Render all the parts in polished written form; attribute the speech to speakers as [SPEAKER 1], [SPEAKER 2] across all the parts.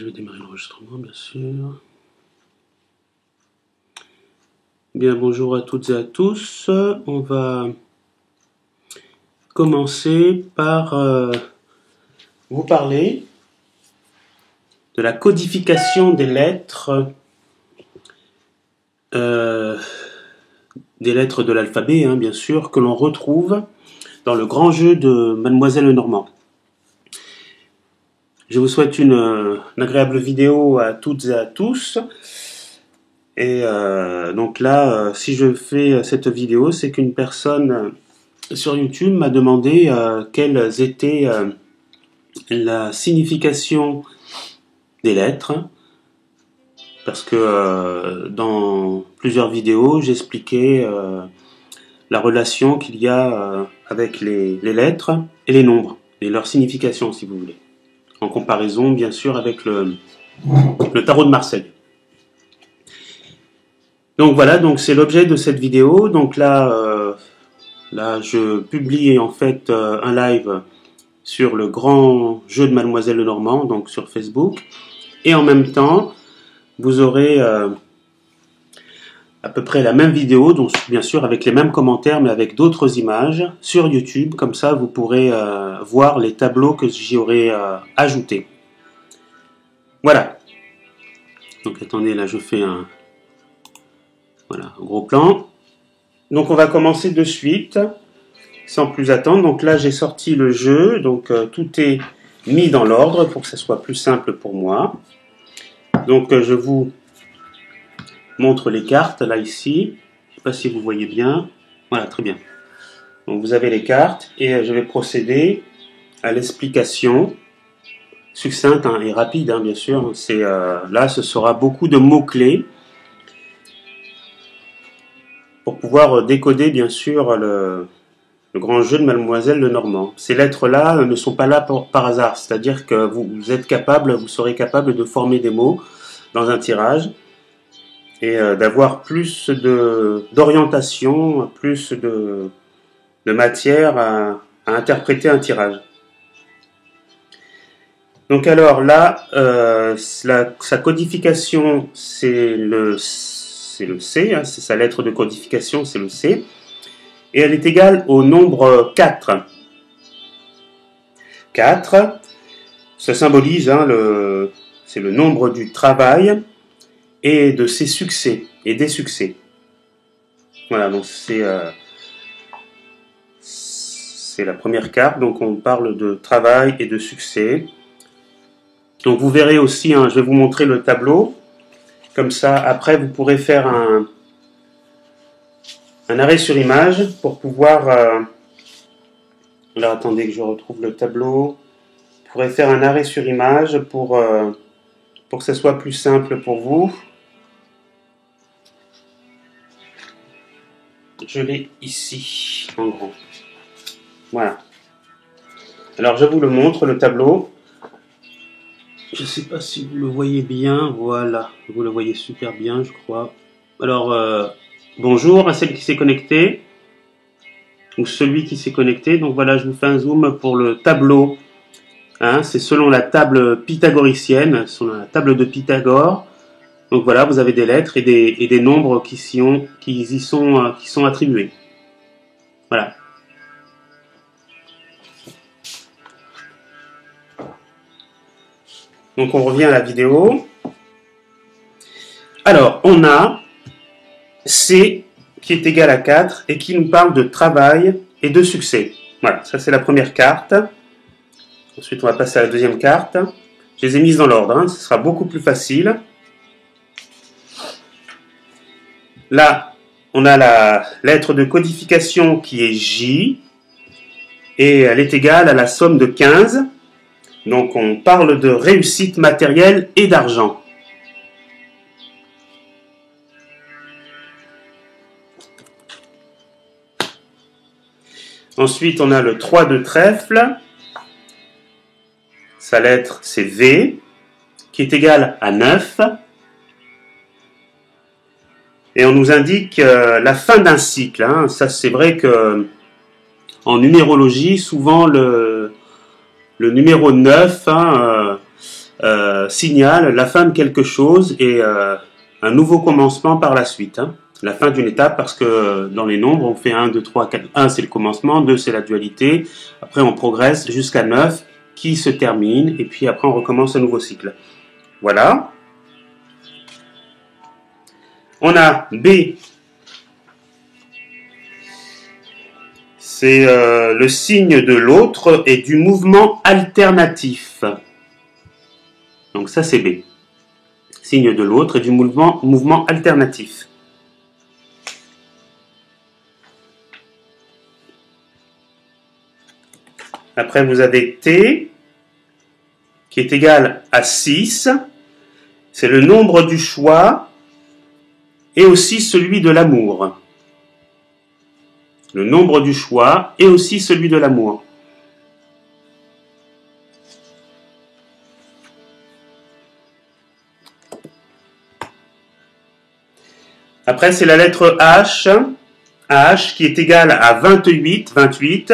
[SPEAKER 1] je vais démarrer l'enregistrement, bien sûr. Bien, bonjour à toutes et à tous. On va commencer par vous parler de la codification des lettres de l'alphabet, bien sûr, que l'on retrouve dans le grand jeu de Mademoiselle Lenormand. Je vous souhaite une agréable vidéo à toutes et à tous. Et donc là, si je fais cette vidéo, c'est qu'une personne sur YouTube m'a demandé quelles étaient la signification des lettres. Parce que dans plusieurs vidéos, j'expliquais la relation qu'il y a avec les lettres et les nombres, et leur signification, si vous voulez. En comparaison, bien sûr, avec le tarot de Marseille. Donc voilà, donc c'est l'objet de cette vidéo. Donc là, je publie en fait un live sur le grand jeu de Mademoiselle Lenormand, donc sur Facebook. Et en même temps, vous aurez à peu près la même vidéo, donc bien sûr avec les mêmes commentaires, mais avec d'autres images, sur YouTube. Comme ça, vous pourrez voir les tableaux que j'y aurai ajoutés. Voilà. Donc attendez, là je fais un gros plan. Donc on va commencer de suite, sans plus attendre. Donc là j'ai sorti le jeu, donc tout est mis dans l'ordre pour que ça soit plus simple pour moi. Donc je vous montre les cartes, là ici. Je ne sais pas si vous voyez bien. Voilà, très bien. Donc vous avez les cartes et je vais procéder à l'explication succincte et rapide, bien sûr. Là, ce sera beaucoup de mots-clés pour pouvoir décoder, bien sûr, le grand jeu de Mademoiselle Lenormand. Ces lettres-là ne sont pas là par hasard, c'est-à-dire que vous serez capable de former des mots dans un tirage et d'avoir plus d'orientation, plus de matière à interpréter un tirage. Donc alors là, sa codification, c'est le C, c'est sa lettre de codification, c'est le C, et elle est égale au nombre 4. 4, ça symbolise, c'est le nombre du travail et de ses succès, et des succès. Voilà, donc c'est la première carte, donc on parle de travail et de succès. Donc vous verrez aussi, je vais vous montrer le tableau, comme ça après vous pourrez faire un arrêt sur image pour pouvoir, alors attendez que je retrouve le tableau, vous pourrez faire un arrêt sur image pour que ce soit plus simple pour vous. Je l'ai ici, en gros. Voilà. Alors je vous le montre, le tableau. Je ne sais pas si vous le voyez bien. Voilà, vous le voyez super bien, je crois. Alors, bonjour à celle qui s'est connectée, ou celui qui s'est connecté. Donc voilà, je vous fais un zoom pour le tableau. C'est selon la table pythagoricienne, selon la table de Pythagore. Donc voilà, vous avez des lettres et des nombres qui sont attribués. Voilà. Donc on revient à la vidéo. Alors, on a C qui est égal à 4 et qui nous parle de travail et de succès. Voilà, ça c'est la première carte. Ensuite, on va passer à la deuxième carte. Je les ai mises dans l'ordre, ce sera beaucoup plus facile. Là, on a la lettre de codification qui est J, et elle est égale à la somme de 15. Donc on parle de réussite matérielle et d'argent. Ensuite, on a le 3 de trèfle. Sa lettre, c'est V, qui est égale à 9. Et on nous indique la fin d'un cycle. Ça, c'est vrai que en numérologie, souvent le numéro 9 signale la fin de quelque chose et un nouveau commencement par la suite. Hein. La fin d'une étape, parce que dans les nombres, on fait 1, 2, 3, 4. 1, c'est le commencement, 2, c'est la dualité. Après, on progresse jusqu'à 9, qui se termine, et puis après, on recommence un nouveau cycle. Voilà. On a B. C'est le signe de l'autre et du mouvement alternatif. Donc ça, c'est B. Signe de l'autre et du mouvement alternatif. Après, vous avez T, qui est égal à 6. C'est le nombre du choix et aussi celui de l'amour. Le nombre du choix et aussi celui de l'amour. Après, c'est la lettre H. H qui est égal à 28. 28.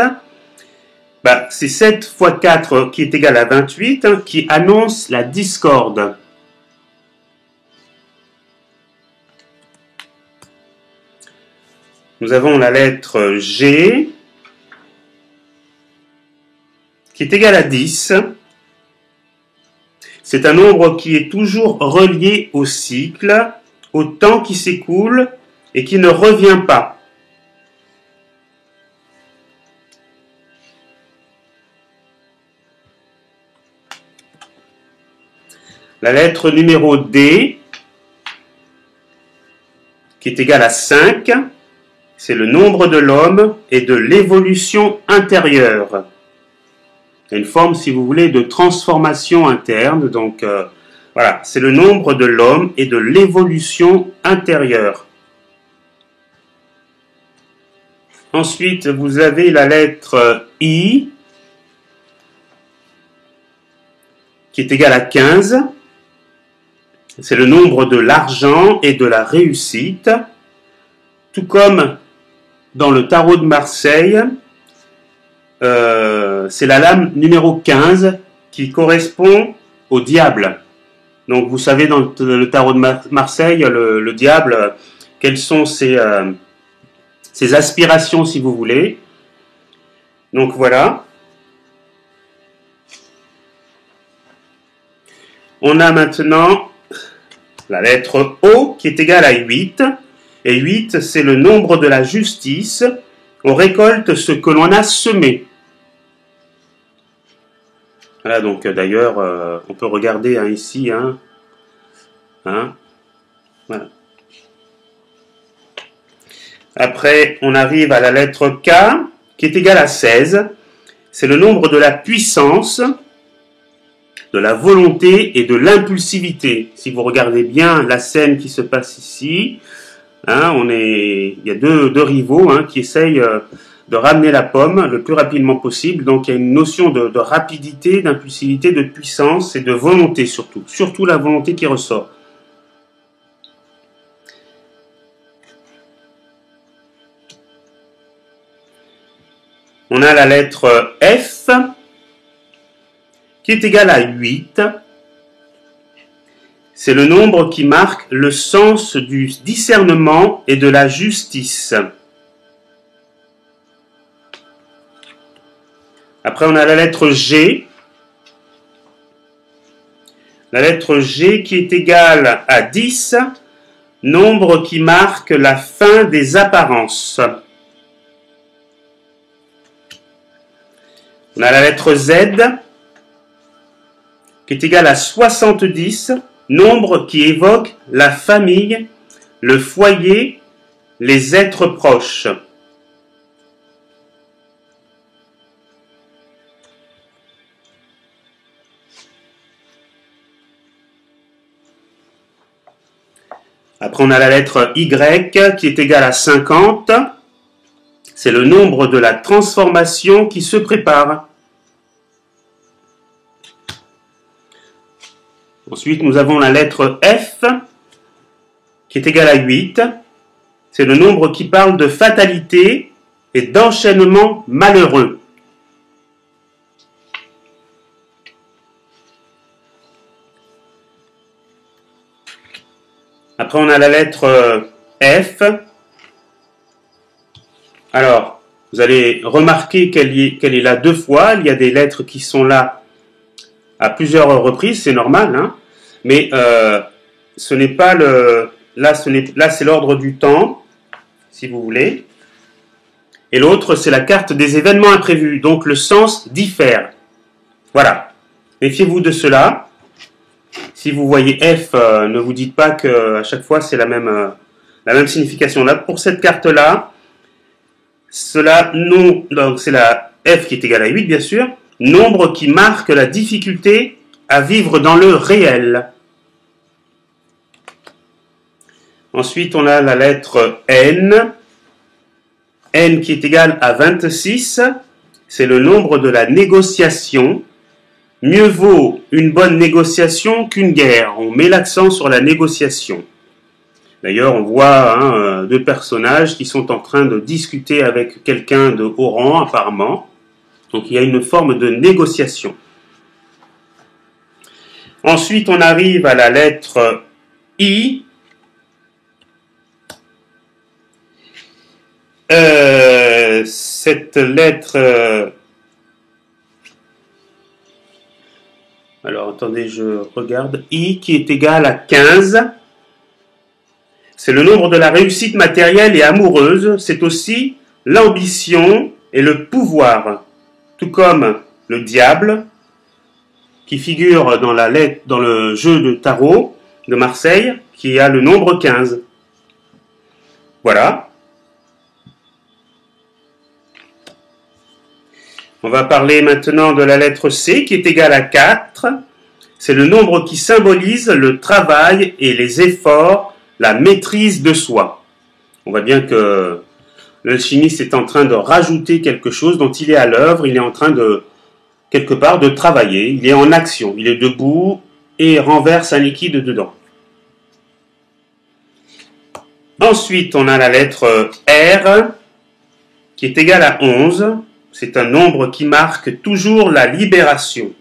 [SPEAKER 1] C'est 7 fois 4 qui est égal à 28 qui annonce la discorde. Nous avons la lettre G qui est égal à 10. C'est un nombre qui est toujours relié au cycle, au temps qui s'écoule et qui ne revient pas. La lettre numéro D, qui est égale à 5, c'est le nombre de l'homme et de l'évolution intérieure. Il y a une forme, si vous voulez, de transformation interne. Donc, voilà, c'est le nombre de l'homme et de l'évolution intérieure. Ensuite, vous avez la lettre I, qui est égale à 15. C'est le nombre de l'argent et de la réussite. Tout comme dans le tarot de Marseille, c'est la lame numéro 15 qui correspond au diable. Donc vous savez dans le tarot de Marseille, le diable, quelles sont ses aspirations si vous voulez. Donc voilà. On a maintenant la lettre O qui est égale à 8. Et 8, c'est le nombre de la justice. On récolte ce que l'on a semé. Voilà, donc d'ailleurs, on peut regarder ici. Voilà. Après, on arrive à la lettre K, qui est égale à 16. C'est le nombre de la puissance, de la volonté et de l'impulsivité. Si vous regardez bien la scène qui se passe ici, il y a deux rivaux qui essayent de ramener la pomme le plus rapidement possible. Donc il y a une notion de rapidité, d'impulsivité, de puissance et de volonté surtout. Surtout la volonté qui ressort. On a la lettre F qui est égale à 8. C'est le nombre qui marque le sens du discernement et de la justice. Après, on a la lettre G. La lettre G qui est égale à 10, nombre qui marque la fin des apparences. On a la lettre Z qui est égale à 70, nombre qui évoque la famille, le foyer, les êtres proches. Après, on a la lettre Y qui est égale à 50. C'est le nombre de la transformation qui se prépare. Ensuite, nous avons la lettre F qui est égale à 8. C'est le nombre qui parle de fatalité et d'enchaînement malheureux. Après, on a la lettre F. Alors, vous allez remarquer qu'elle est là 2 fois. Il y a des lettres qui sont là à plusieurs reprises, c'est normal, hein. Mais ce n'est pas le... Là, c'est l'ordre du temps, si vous voulez. Et l'autre, c'est la carte des événements imprévus. Donc, le sens diffère. Voilà. Méfiez-vous de cela. Si vous voyez F, ne vous dites pas qu'à chaque fois, c'est la même signification. Là, pour cette carte-là, donc c'est la F qui est égale à 8, bien sûr. Nombre qui marque la difficulté à vivre dans le réel. Ensuite, on a la lettre N. N qui est égal à 26. C'est le nombre de la négociation. Mieux vaut une bonne négociation qu'une guerre. On met l'accent sur la négociation. D'ailleurs, on voit 2 personnages qui sont en train de discuter avec quelqu'un de haut rang, apparemment. Donc, il y a une forme de négociation. Ensuite, on arrive à la lettre I. Cette lettre... alors, attendez, je regarde. I qui est égal à 15. C'est le nombre de la réussite matérielle et amoureuse. C'est aussi l'ambition et le pouvoir. Tout comme le diable, qui figure dans le jeu de tarot de Marseille, qui a le nombre 15. Voilà. On va parler maintenant de la lettre C, qui est égale à 4. C'est le nombre qui symbolise le travail et les efforts, la maîtrise de soi. On voit bien que l'alchimiste est en train de rajouter quelque chose dont il est à l'œuvre, il est en train de, quelque part, de travailler, il est en action, il est debout et renverse un liquide dedans. Ensuite, on a la lettre R, qui est égale à 11. C'est un nombre qui marque toujours la libération.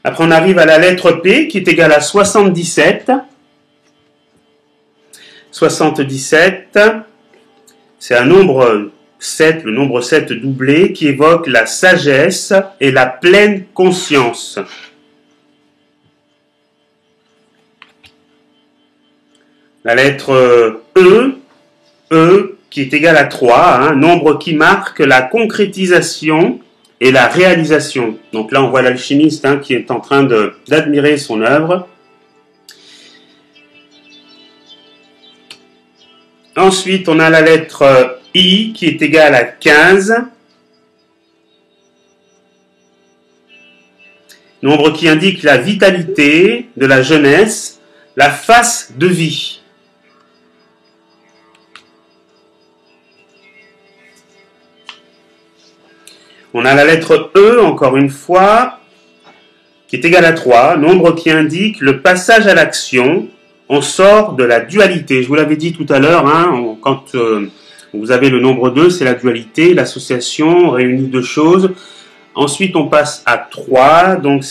[SPEAKER 1] Après, on arrive à la lettre P, qui est égale à 77. 77, c'est un nombre 7, le nombre 7 doublé, qui évoque la sagesse et la pleine conscience. La lettre E qui est égale à 3, nombre qui marque la concrétisation et la réalisation. Donc là, on voit l'alchimiste qui est en train d'admirer son œuvre. Ensuite, on a la lettre I qui est égale à 15. Nombre qui indique la vitalité de la jeunesse, la face de vie. On a la lettre E, encore une fois, qui est égale à 3, nombre qui indique le passage à l'action. On sort de la dualité. Je vous l'avais dit tout à l'heure, quand vous avez le nombre 2, c'est la dualité, l'association réunit 2 choses. Ensuite, on passe à 3, donc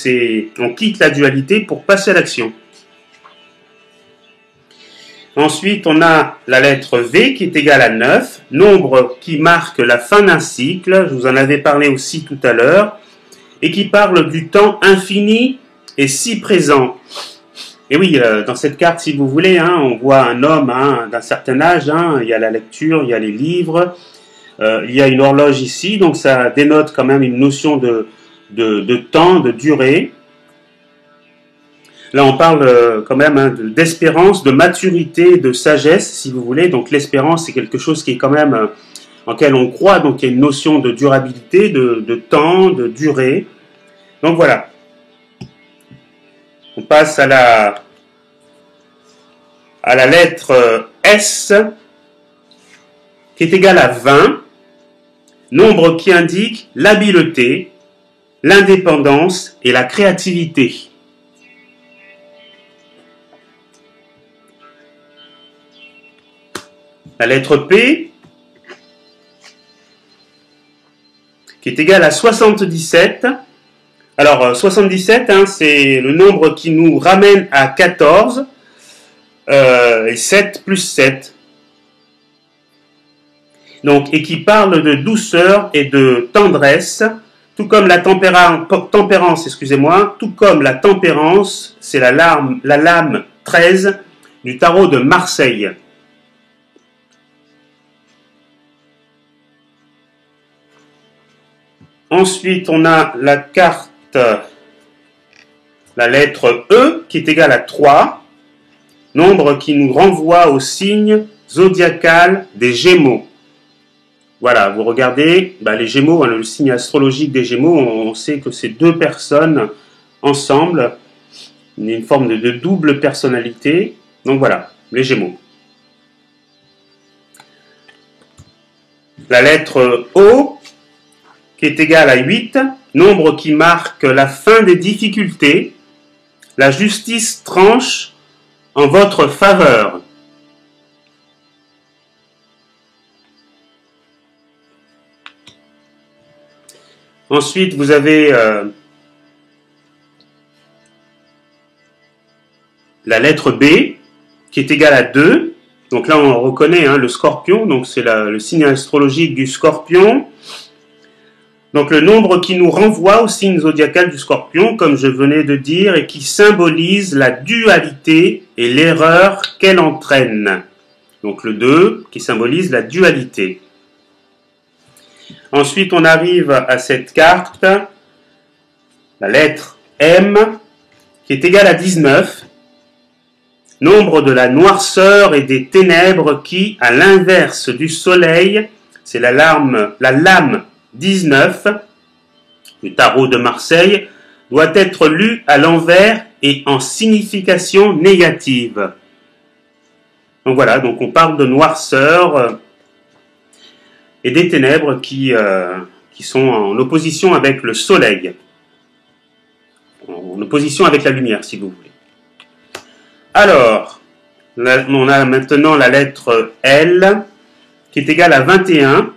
[SPEAKER 1] on quitte la dualité pour passer à l'action. Ensuite, on a la lettre V qui est égale à 9, nombre qui marque la fin d'un cycle, je vous en avais parlé aussi tout à l'heure, et qui parle du temps infini et si présent. Et oui, dans cette carte, si vous voulez, on voit un homme d'un certain âge, il y a la lecture, il y a les livres, il y a une horloge ici, donc ça dénote quand même une notion de temps, de durée. Là, on parle quand même d'espérance, de maturité, de sagesse, si vous voulez. Donc l'espérance, c'est quelque chose qui est quand même en lequel on croit, donc il y a une notion de durabilité, de temps, de durée. Donc voilà. On passe à la lettre S, qui est égale à 20, nombre qui indique l'habileté, l'indépendance et la créativité. La lettre P, qui est égal à 77. Alors, 77, hein, c'est le nombre qui nous ramène à 14, et 7 plus 7. Donc, et qui parle de douceur et de tendresse, tout comme la tempérance, excusez-moi, tout comme la tempérance, c'est la lame 13 du tarot de Marseille. Ensuite, on a la carte, la lettre E, qui est égale à 3, nombre qui nous renvoie au signe zodiacal des Gémeaux. Voilà, vous regardez, les Gémeaux, hein, le signe astrologique des Gémeaux, on sait que c'est deux personnes ensemble, une forme de double personnalité. Donc voilà, les Gémeaux. La lettre O, qui est égale à 8, nombre qui marque la fin des difficultés. La justice tranche en votre faveur. Ensuite, vous avez la lettre B, qui est égale à 2. Donc là, on reconnaît le scorpion, donc c'est le signe astrologique du scorpion. Donc le nombre qui nous renvoie au signe zodiacal du scorpion, comme je venais de dire, et qui symbolise la dualité et l'erreur qu'elle entraîne. Donc le 2, qui symbolise la dualité. Ensuite, on arrive à cette carte, la lettre M, qui est égale à 19, nombre de la noirceur et des ténèbres qui, à l'inverse du soleil, c'est la lame 19 du tarot de Marseille, doit être lue à l'envers et en signification négative. Donc voilà, donc on parle de noirceur et des ténèbres qui sont en opposition avec le soleil, en opposition avec la lumière, si vous voulez. Alors, on a maintenant la lettre L, qui est égale à 21,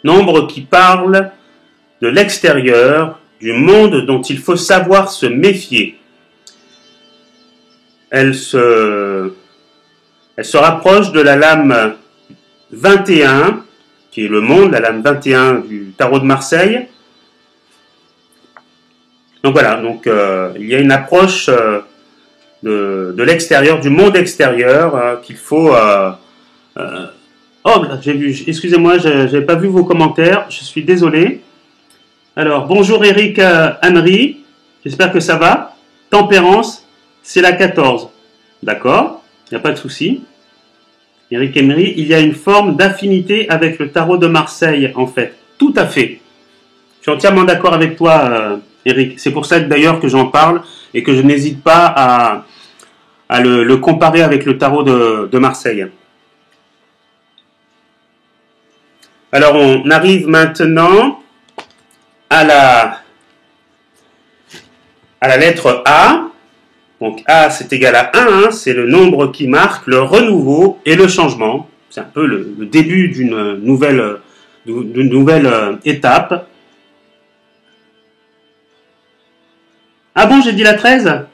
[SPEAKER 1] nombre qui parle de l'extérieur, du monde dont il faut savoir se méfier. Elle se rapproche de la lame 21, qui est le monde, la lame 21 du tarot de Marseille. Donc voilà, donc il y a une approche de l'extérieur, du monde extérieur, qu'il faut... Oh, j'ai vu, excusez-moi, j'avais pas vu vos commentaires, je suis désolé. Alors, bonjour Eric Henry, j'espère que ça va. Tempérance, c'est la 14. D'accord, il n'y a pas de souci. Eric Emery, il y a une forme d'affinité avec le tarot de Marseille, en fait. Tout à fait. Je suis entièrement d'accord avec toi, Eric. C'est pour ça d'ailleurs que j'en parle et que je n'hésite pas à le comparer avec le tarot de Marseille. Alors, on arrive maintenant à la lettre A. Donc A, c'est égal à 1, c'est le nombre qui marque le renouveau et le changement. C'est un peu le début d'une nouvelle étape. Ah bon, j'ai dit la 13 ?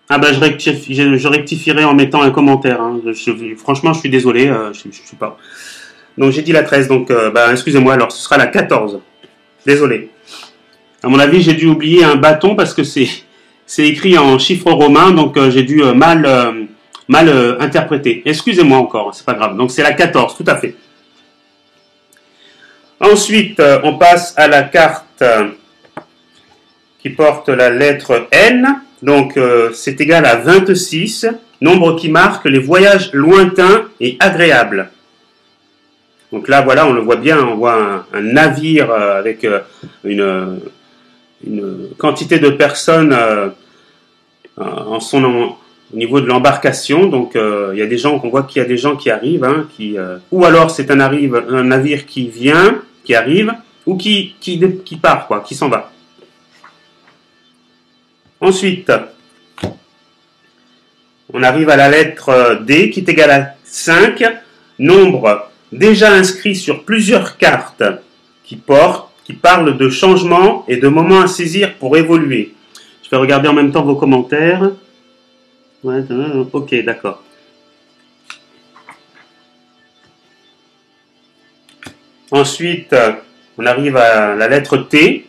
[SPEAKER 1] Ah ben je rectifierai en mettant un commentaire. Hein. Franchement, je suis désolé, je sais pas. Donc j'ai dit la 13, donc excusez-moi, alors ce sera la 14. Désolé. À mon avis, j'ai dû oublier un bâton parce que c'est écrit en chiffres romains, donc j'ai dû mal interpréter. Excusez-moi encore, c'est pas grave. Donc c'est la 14, tout à fait. Ensuite, on passe à la carte qui porte la lettre N. Donc c'est égal à 26, nombre qui marque les voyages lointains et agréables. Donc là, voilà, on le voit bien, on voit un navire avec une quantité de personnes au niveau de l'embarcation. Donc il y a des gens, on voit qu'il y a des gens qui arrivent, hein, ou alors c'est un navire qui vient, qui arrive, ou qui part, quoi, qui s'en va. Ensuite, on arrive à la lettre D qui est égale à 5, nombre déjà inscrit sur plusieurs cartes qui parle de changement et de moments à saisir pour évoluer. Je vais regarder en même temps vos commentaires. Ouais, ok, d'accord. Ensuite, on arrive à la lettre T.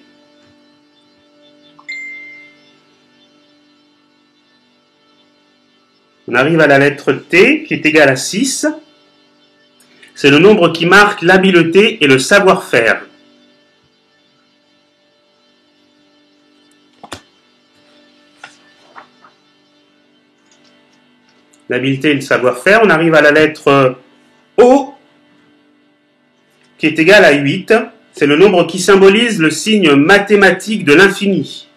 [SPEAKER 1] On arrive à la lettre T qui est égale à 6. C'est le nombre qui marque l'habileté et le savoir-faire. L'habileté et le savoir-faire. On arrive à la lettre O qui est égale à 8. C'est le nombre qui symbolise le signe mathématique de l'infini.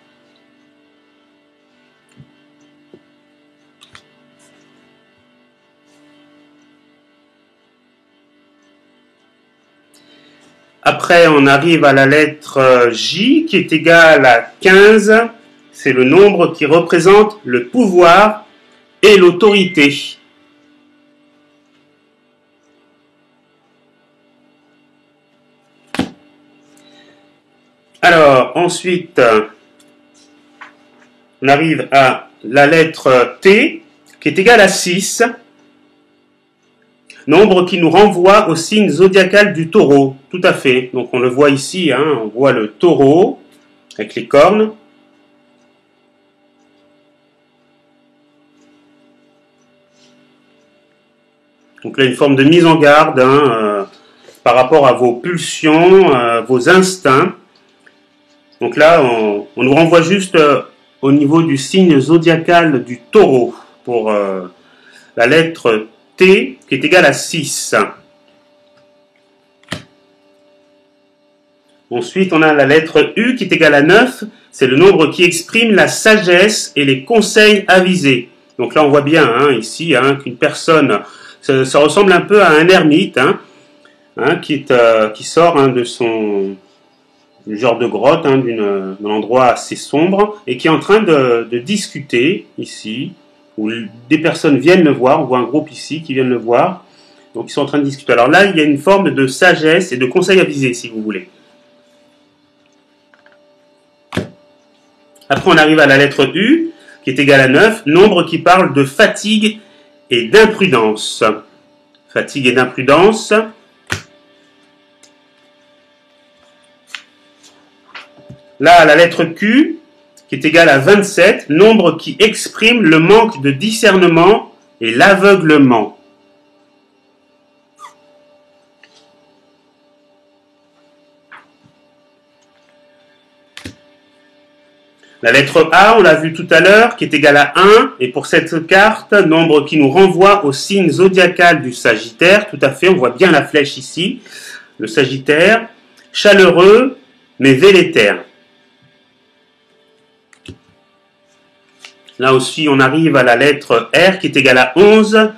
[SPEAKER 1] Après, on arrive à la lettre J qui est égale à 15. C'est le nombre qui représente le pouvoir et l'autorité. Alors, ensuite, on arrive à la lettre T qui est égale à 6. Nombre qui nous renvoie au signe zodiacal du taureau. Tout à fait. Donc on le voit ici, hein, on voit le taureau avec les cornes. Donc là, une forme de mise en garde par rapport à vos pulsions, vos instincts. Donc là, on nous renvoie juste au niveau du signe zodiacal du taureau pour la lettre T qui est égale à 6. Ensuite, on a la lettre U qui est égale à 9. C'est le nombre qui exprime la sagesse et les conseils avisés. Donc là, on voit bien ici qu'une personne, ça ressemble un peu à un ermite qui sort de son genre de grotte, d'un endroit assez sombre, et qui est en train de discuter ici, où des personnes viennent le voir, on voit un groupe ici qui viennent le voir, donc ils sont en train de discuter. Alors là, il y a une forme de sagesse et de conseil avisé, si vous voulez. Après, on arrive à la lettre U, qui est égale à 9, nombre qui parle de fatigue et d'imprudence. Fatigue et d'imprudence. Là, la lettre Q, qui est égale à 27, nombre qui exprime le manque de discernement et l'aveuglement. La lettre A, on l'a vu tout à l'heure, qui est égale à 1, et pour cette carte, nombre qui nous renvoie au signe zodiacal du Sagittaire, tout à fait, on voit bien la flèche ici, le Sagittaire, chaleureux, mais vélétaire. Là aussi, on arrive à la lettre R, qui est égale à 11,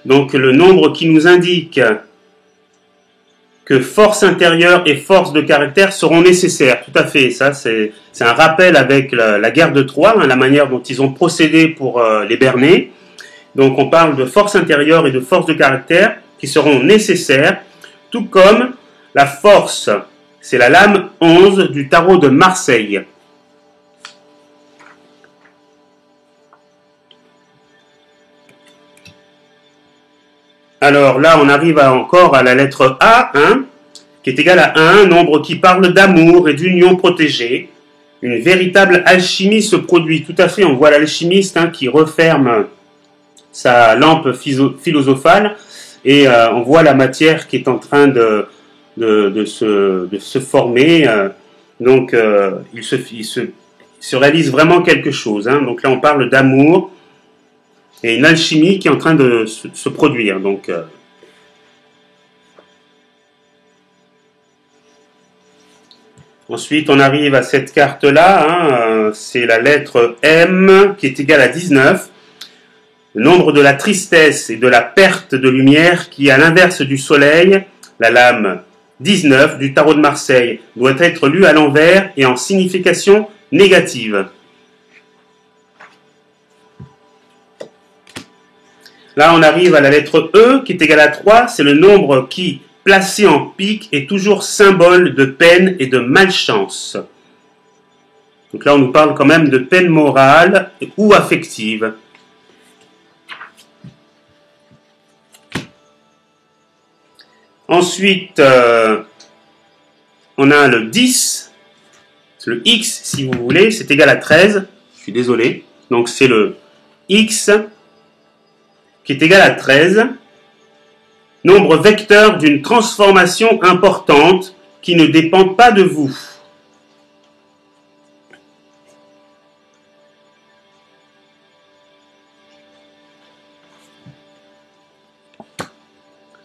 [SPEAKER 1] donc le nombre qui nous indique que force intérieure et force de caractère seront nécessaires. Tout à fait, ça c'est un rappel avec la guerre de Troie, la manière dont ils ont procédé pour les berner. Donc on parle de force intérieure et de force de caractère qui seront nécessaires, tout comme la force, c'est la lame 11 du tarot de Marseille. Alors là, on arrive encore à la lettre A, qui est égale à 1, nombre qui parle d'amour et d'union protégée. Une véritable alchimie se produit. Tout à fait, on voit l'alchimiste qui referme sa lampe philosophale et on voit la matière qui est en train de se former. Donc, il se réalise vraiment quelque chose. Donc là, on parle d'amour et une alchimie qui est en train de se produire. Donc, ensuite, on arrive à cette carte-là. C'est la lettre M qui est égale à 19. Le nombre de la tristesse et de la perte de lumière qui est à l'inverse du soleil, la lame 19 du tarot de Marseille, doit être lue à l'envers et en signification négative. Là, on arrive à la lettre E qui est égale à 3. C'est le nombre qui placé en pique est toujours symbole de peine et de malchance. Donc là, on nous parle quand même de peine morale ou affective. Ensuite, on a le 10, le x si vous voulez, c'est égal à 13. Je suis désolé. Donc c'est le x qui est égal à 13. Nombre vecteur d'une transformation importante qui ne dépend pas de vous.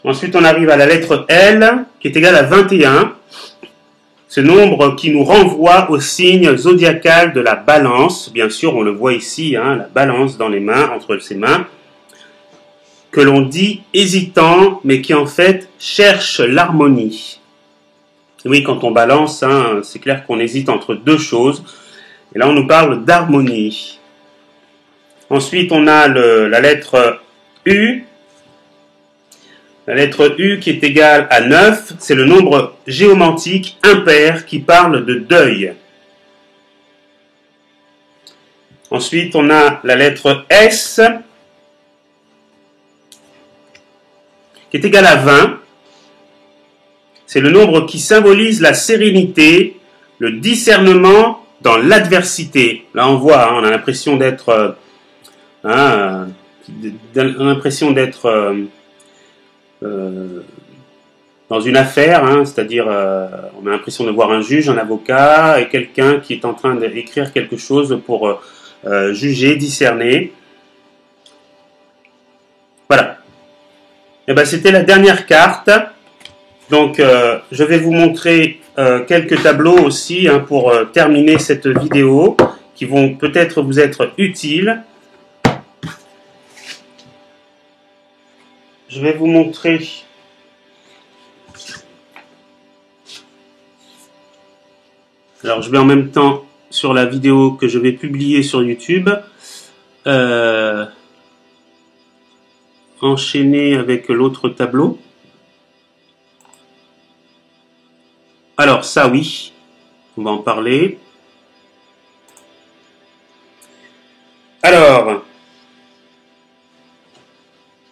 [SPEAKER 1] Ensuite, on arrive à la lettre L, qui est égale à 21. Ce nombre qui nous renvoie au signe zodiacal de la balance. Bien sûr, on le voit ici, hein, la balance dans les mains, entre ses mains. Que l'on dit hésitant, mais qui en fait cherche l'harmonie. Oui, quand on balance, hein, c'est clair qu'on hésite entre deux choses. Et là, on nous parle d'harmonie. Ensuite, on a la lettre U. La lettre U qui est égale à 9, c'est le nombre géomantique impair qui parle de deuil. Ensuite, on a la lettre S qui est égale à 20. C'est le nombre qui symbolise la sérénité, le discernement dans l'adversité. Là, on voit, hein, on a l'impression d'être... dans une affaire, hein, c'est-à-dire on a l'impression de voir un juge, un avocat et quelqu'un qui est en train d'écrire quelque chose pour juger, discerner. Voilà. Et ben c'était la dernière carte. Donc je vais vous montrer quelques tableaux aussi, hein, pour terminer cette vidéo qui vont peut-être vous être utiles. Je vais vous montrer alors je vais en même temps sur la vidéo que je vais publier sur YouTube enchaîner avec l'autre tableau. Alors ça oui, on va en parler. Alors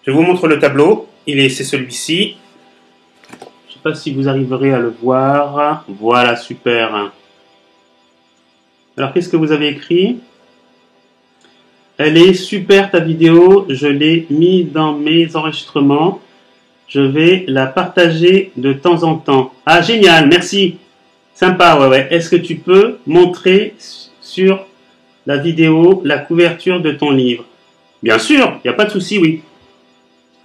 [SPEAKER 1] je vous montre le tableau, c'est celui-ci. Je ne sais pas si vous arriverez à le voir. Voilà, super. Alors, qu'est-ce que vous avez écrit? Elle est super ta vidéo, je l'ai mis dans mes enregistrements. Je vais la partager de temps en temps. Ah, génial, merci. Sympa, ouais. Est-ce que tu peux montrer sur la vidéo la couverture de ton livre? Bien sûr, il n'y a pas de souci, oui.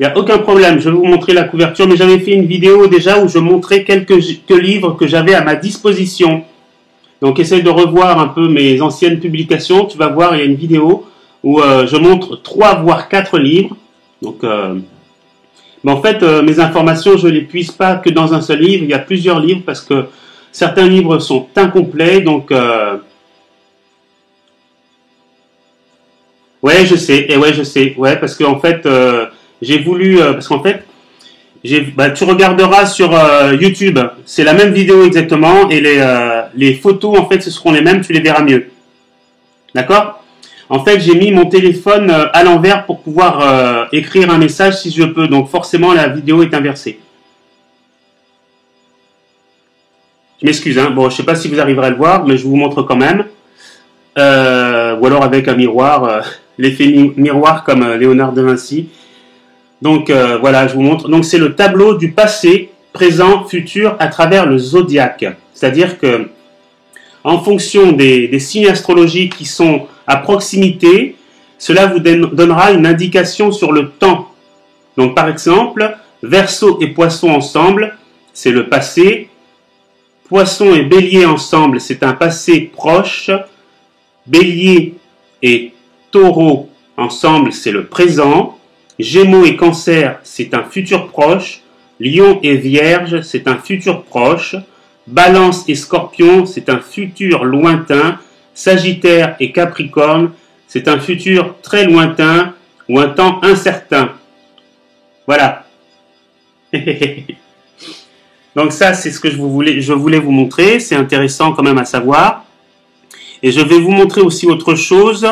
[SPEAKER 1] Il n'y a aucun problème, je vais vous montrer la couverture, mais j'avais fait une vidéo déjà où je montrais quelques livres que j'avais à ma disposition. Donc essaye de revoir un peu mes anciennes publications, tu vas voir, il y a une vidéo où je montre 3 voire 4 livres. Donc, mais en fait, mes informations, je ne les puise pas que dans un seul livre, il y a plusieurs livres parce que certains livres sont incomplets, donc... Ouais, je sais, ouais, parce qu'en fait... j'ai voulu, parce qu'en fait, tu regarderas sur YouTube, c'est la même vidéo exactement, et les photos, en fait, ce seront les mêmes, tu les verras mieux. D'accord? En fait, j'ai mis mon téléphone à l'envers pour pouvoir écrire un message si je peux, donc forcément, la vidéo est inversée. Je m'excuse, hein. Bon, je sais pas si vous arriverez à le voir, mais je vous montre quand même. Ou alors avec un miroir, l'effet miroir comme Léonard de Vinci. Donc voilà, je vous montre. Donc c'est le tableau du passé, présent, futur à travers le zodiaque. C'est-à-dire que en fonction des signes astrologiques qui sont à proximité, cela vous donnera une indication sur le temps. Donc par exemple, Verseau et Poisson ensemble, c'est le passé. Poisson et Bélier ensemble, c'est un passé proche. Bélier et Taureau ensemble, c'est le présent. Gémeaux et Cancer, c'est un futur proche. Lion et Vierge, c'est un futur proche. Balance et Scorpion, c'est un futur lointain. Sagittaire et Capricorne, c'est un futur très lointain ou un temps incertain. Voilà. Donc ça, c'est ce que je voulais vous montrer. C'est intéressant quand même à savoir. Et je vais vous montrer aussi autre chose.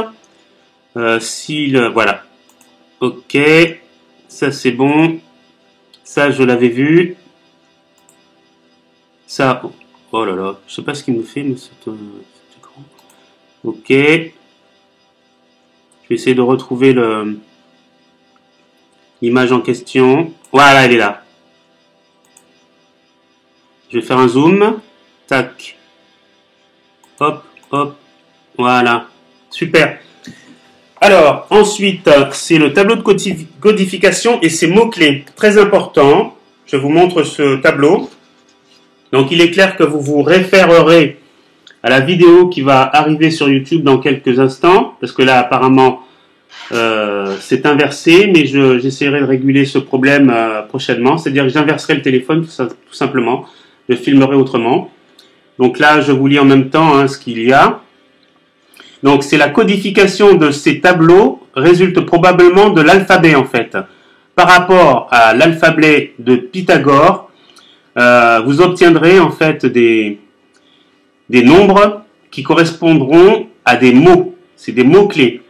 [SPEAKER 1] Voilà. Ok. Ça, c'est bon. Ça, je l'avais vu. Ça, oh là là, je sais pas ce qu'il me fait, mais c'est écran. Ok. Je vais essayer de retrouver l'image en question. Voilà, elle est là. Je vais faire un zoom. Tac. Hop, hop. Voilà. Super. Alors, ensuite, c'est le tableau de codification et ses mots-clés. Très important. Je vous montre ce tableau. Donc, il est clair que vous vous référerez à la vidéo qui va arriver sur YouTube dans quelques instants, parce que là, apparemment, c'est inversé, mais j'essaierai de réguler ce problème prochainement. C'est-à-dire que j'inverserai le téléphone, tout simplement. Je filmerai autrement. Donc là, je vous lis en même temps ce qu'il y a. Donc, c'est la codification de ces tableaux résulte probablement de l'alphabet, en fait. Par rapport à l'alphabet de Pythagore, vous obtiendrez, en fait, des nombres qui correspondront à des mots. C'est des mots-clés.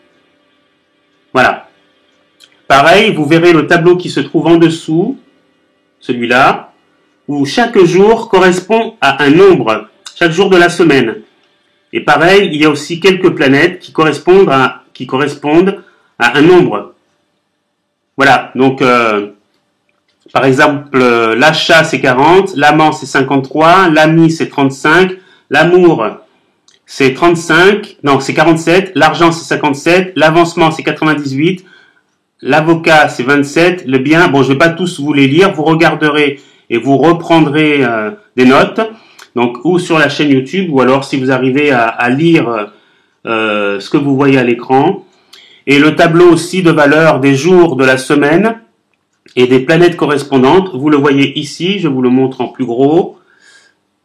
[SPEAKER 1] Voilà. Pareil, vous verrez le tableau qui se trouve en dessous, celui-là, où chaque jour correspond à un nombre, chaque jour de la semaine. Et pareil, il y a aussi quelques planètes qui correspondent à un nombre. Voilà, donc par exemple, l'achat c'est 40, l'amant c'est 53, l'ami c'est 35, l'amour c'est 35, non c'est 47, l'argent c'est 57, l'avancement c'est 98, l'avocat c'est 27, le bien, bon je ne vais pas tous vous les lire, vous regarderez et vous reprendrez des notes, donc ou sur la chaîne YouTube, ou alors si vous arrivez à lire ce que vous voyez à l'écran, et le tableau aussi de valeur des jours de la semaine et des planètes correspondantes, vous le voyez ici, je vous le montre en plus gros,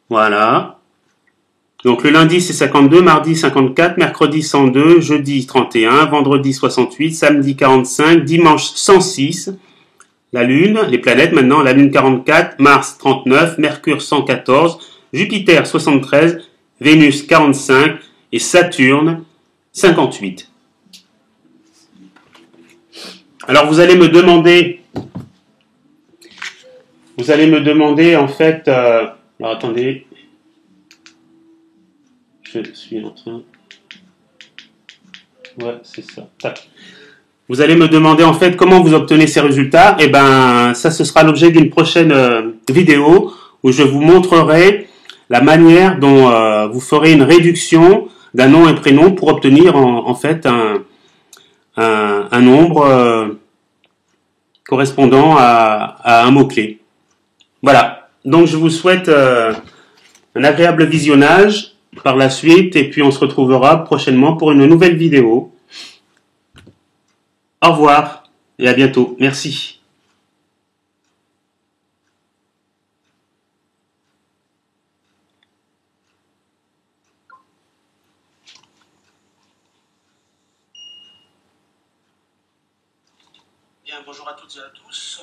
[SPEAKER 1] voilà. Donc le lundi c'est 52, mardi 54, mercredi 102, jeudi 31, vendredi 68, samedi 45, dimanche 106, la Lune, les planètes maintenant, la Lune 44, Mars 39, Mercure 114, Jupiter 73, Vénus 45 et Saturne 58. Alors vous allez me demander en fait, alors attendez, je suis en train, ouais c'est ça, tac. Vous allez me demander en fait comment vous obtenez ces résultats. Et ben ça ce sera l'objet d'une prochaine vidéo où je vous montrerai la manière dont vous ferez une réduction d'un nom et prénom pour obtenir en fait un nombre correspondant à un mot-clé. Voilà, donc je vous souhaite un agréable visionnage par la suite et puis on se retrouvera prochainement pour une nouvelle vidéo. Au revoir et à bientôt. Merci. Bien, bonjour à toutes et à tous.